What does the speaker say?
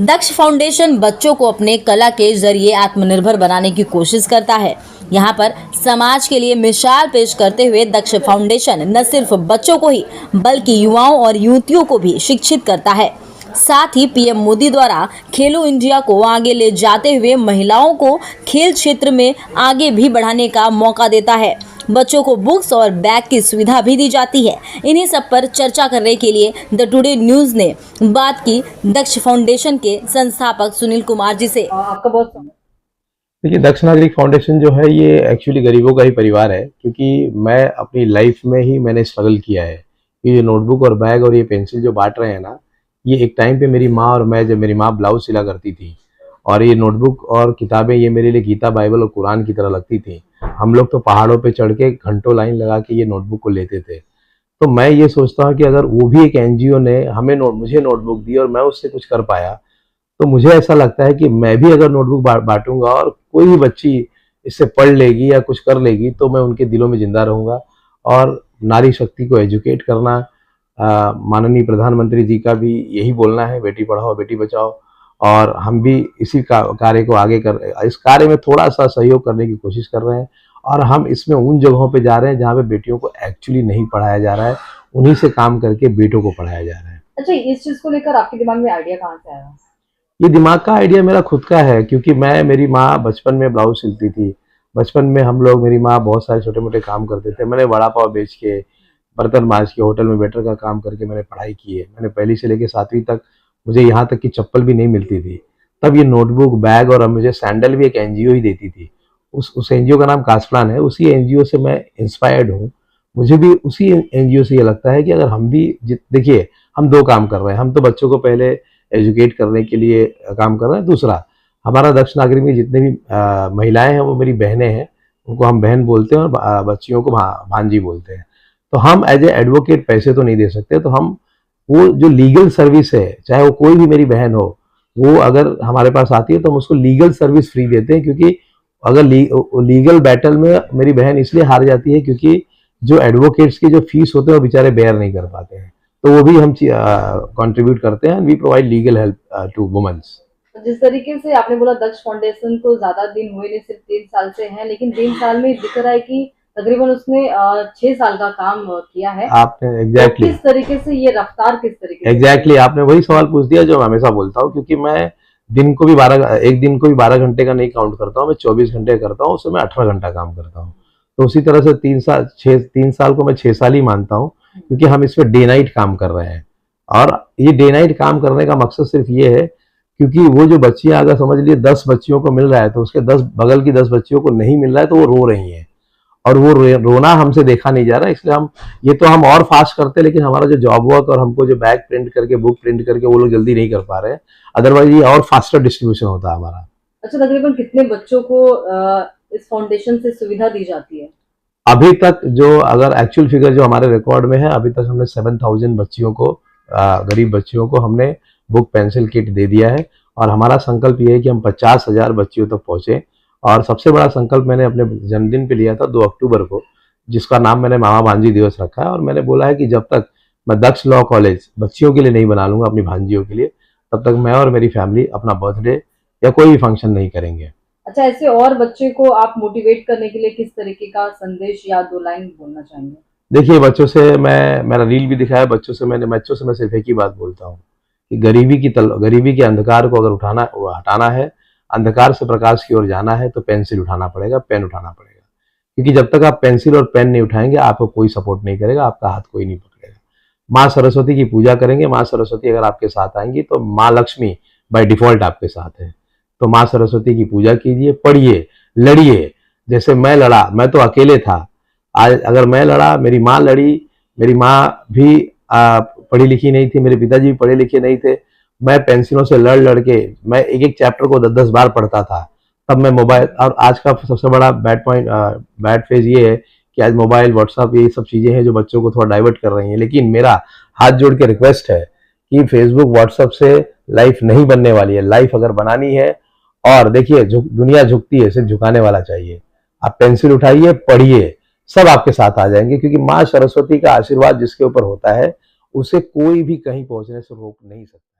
दक्ष foundation बच्चों को अपने कला के जरिए आत्मनिर्भर बनाने की कोशिश करता है। यहाँ पर समाज के लिए मिसाल पेश करते हुए दक्ष फाउंडेशन न सिर्फ बच्चों को ही बल्कि युवाओं और युवतियों को भी शिक्षित करता है। साथ ही पीएम मोदी द्वारा खेलो इंडिया को आगे ले जाते हुए महिलाओं को खेल क्षेत्र में आगे भी बढ़ाने का मौका देता है। बच्चों को बुक्स और बैग की सुविधा भी दी जाती है। इन्हीं सब पर चर्चा करने के लिए द टुडे न्यूज ने बात की दक्ष फाउंडेशन के संस्थापक सुनील कुमार जी से। आपका बहुत देखिए, दक्ष नागरिक फाउंडेशन जो है ये एक्चुअली गरीबों का ही परिवार है, क्योंकि मैं अपनी लाइफ में ही मैंने स्ट्रगल किया है। ये नोटबुक और बैग और ये पेंसिल जो बांट रहे हैं ना, ये एक टाइम पे मेरी माँ और मैं, जब मेरी माँ ब्लाउज सिला करती थी और ये नोटबुक और किताबें ये मेरे लिए गीता, बाइबल और कुरान की तरह लगती थी। हम लोग तो पहाड़ों पे चढ़ के घंटों लाइन लगा के ये नोटबुक को लेते थे। तो मैं ये सोचता हूँ कि अगर वो भी एक एनजीओ ने मुझे नोटबुक दी और मैं उससे कुछ कर पाया, तो मुझे ऐसा लगता है कि मैं भी अगर नोटबुक बांटूंगा और कोई भी बच्ची इससे पढ़ लेगी या कुछ कर लेगी, तो मैं उनके दिलों में जिंदा रहूंगा। और नारी शक्ति को एजुकेट करना, माननीय प्रधानमंत्री जी का भी यही बोलना है, बेटी पढ़ाओ बेटी बचाओ। और हम भी इसी कार्य को आगे इस कार्य में थोड़ा सा सहयोग करने की कोशिश कर रहे हैं। और हम इसमें उन जगहों पे जा रहे हैं जहाँ पे बेटियों को एक्चुअली नहीं पढ़ाया जा रहा है, उन्हीं से काम करके बेटों को पढ़ाया जा रहा है। अच्छा, इस चीज को लेकर आपके दिमाग में आइडिया कहाँ से आया? ये दिमाग का आइडिया मेरा खुद का है, क्योंकि मेरी माँ बचपन में ब्लाउज सिलती थी। बचपन में हम लोग, मेरी माँ बहुत सारे छोटे मोटे काम करते थे। मैंने वड़ा पाव बेच के, बर्तन मांज के, होटल में वेटर का काम करके मैंने पढ़ाई की है। मैंने पहली से लेकर 7वीं तक, मुझे यहाँ तक कि चप्पल भी नहीं मिलती थी। तब ये नोटबुक, बैग और मुझे सैंडल भी एक एनजीओ ही देती थी। उस एनजीओ का नाम कासप्लान है। उसी एनजीओ से मैं इंस्पायर्ड हूँ। मुझे भी उसी एनजीओ से ये लगता है कि अगर हम भी, देखिए, हम 2 काम कर रहे हैं। हम तो बच्चों को पहले एजुकेट करने के लिए काम कर रहे हैं। दूसरा, हमारा दक्ष नागरिक में जितने भी महिलाएं हैं वो मेरी बहनें हैं। उनको हम बहन बोलते हैं और बच्चियों को भांजी बोलते हैं। तो हम एज ए एडवोकेट पैसे तो नहीं दे सकते, तो हम वो जो लीगल सर्विस है, चाहे वो कोई भी मेरी बहन हो, वो अगर हमारे पास आती है तो हम उसको लीगल सर्विस फ्री देते हैं। क्योंकि अगर लीगल बैटल में मेरी बहन इसलिए हार जाती है क्योंकि जो एडवोकेट्स की जो फीस होते हैं वो बेचारे बेयर नहीं कर पाते हैं। तो वो भी हम कंट्रीब्यूट करते हैं। We provide legal help to womens. जिस तरीके से आपने बोला दक्ष फाउंडेशन को ज्यादा दिन हुए नहीं, सिर्फ 3 साल से हैं, लेकिन 3 साल में दिख रहा है कि तकरीबन उसने 6 साल का काम किया है। आपने एग्जैक्टली किस तरीके से ये रफ्तार, किस तरीके एग्जैक्टली आपने वही सवाल पूछ दिया जो मैं हमेशा बोलता हूँ। क्योंकि मैं एक दिन को भी 12 घंटे का नहीं काउंट करता हूँ, मैं 24 घंटे करता हूँ। उसमें मैं 18 घंटा काम करता हूँ। तो उसी तरह से 3 साल को मैं 6 साल ही मानता हूँ, क्योंकि हम इसमें डे नाइट काम कर रहे हैं। और ये डे नाइट काम करने का मकसद सिर्फ ये है, क्योंकि वो जो बच्चियां, अगर समझ लीजिए 10 बच्चियों को मिल रहा है तो उसके 10 बगल की 10 बच्चियों को नहीं मिल रहा है, तो वो रो रही हैं। और वो रोना हमसे देखा नहीं जा रहा, इसलिए हम और फास्ट करते हैं। लेकिन हमारा जो जॉब वर्क और हमको जो बैग प्रिंट करके, बुक प्रिंट करके वो लोग जल्दी नहीं कर पा रहे हैं। अदरवाइज ये और फास्टर डिस्ट्रीब्यूशन होता है हमारा। अच्छा, तकरीबन कितने बच्चों को इस फाउंडेशन से सुविधा दी जाती है? अभी तक जो, अगर एक्चुअल फिगर जो हमारे रिकॉर्ड में है, अभी तक हमने 7000 बच्चियों को, गरीब बच्चियों को हमने बुक पेंसिल किट दे दिया है। और हमारा संकल्प ये है कि हम 50,000 बच्चियों तक पहुंचे। और सबसे बड़ा संकल्प मैंने अपने जन्मदिन पे लिया था 2 अक्टूबर को, जिसका नाम मैंने मामा भांजी दिवस रखा है। और मैंने बोला है कि जब तक मैं दक्ष लॉ कॉलेज बच्चियों के लिए नहीं बना लूंगा, अपनी भांजियों के लिए, तब तक मैं और मेरी फैमिली अपना बर्थडे या कोई भी फंक्शन नहीं करेंगे। अच्छा, ऐसे और बच्चे को आप मोटिवेट करने के लिए किस तरीके का संदेश या 2 लाइन बोलना चाहेंगे? देखिए, बच्चों से मेरा रील भी दिखाया। बच्चों से मैं सिर्फ एक ही बात बोलता हूँ कि गरीबी के अंधकार को अगर हटाना है, अंधकार से प्रकाश की ओर जाना है, तो पेंसिल उठाना पड़ेगा, पेन उठाना पड़ेगा। क्योंकि जब तक आप पेंसिल और पेन नहीं उठाएंगे, आपको कोई सपोर्ट नहीं करेगा, आपका हाथ कोई नहीं पकड़ेगा। माँ सरस्वती की पूजा करेंगे। माँ सरस्वती अगर आपके साथ आएंगी तो माँ लक्ष्मी बाय डिफॉल्ट आपके साथ है। तो माँ सरस्वती की पूजा कीजिए, पढ़िए, लड़िए। जैसे मैं लड़ा, मैं तो अकेले था। आज अगर मैं लड़ा, मेरी माँ लड़ी। मेरी माँ भी पढ़ी लिखी नहीं थी, मेरे पिताजी भी पढ़े लिखे नहीं थे। मैं पेंसिलों से लड़ के मैं एक चैप्टर को 10-10 बार पढ़ता था। तब मैं मोबाइल, और आज का सबसे बड़ा बैड फेज ये है कि आज मोबाइल, व्हाट्सएप, ये सब चीजें हैं जो बच्चों को थोड़ा डाइवर्ट कर रही हैं। लेकिन मेरा हाथ जोड़ के रिक्वेस्ट है कि फेसबुक, व्हाट्सएप से लाइफ नहीं बनने वाली है। लाइफ अगर बनानी है, और देखिए, दुनिया झुकती है, सिर्फ झुकाने वाला चाहिए। आप पेंसिल उठाइए, पढ़िए, सब आपके साथ आ जाएंगे। क्योंकि माँ सरस्वती का आशीर्वाद जिसके ऊपर होता है, उसे कोई भी कहीं पहुंचने से रोक नहीं सकता।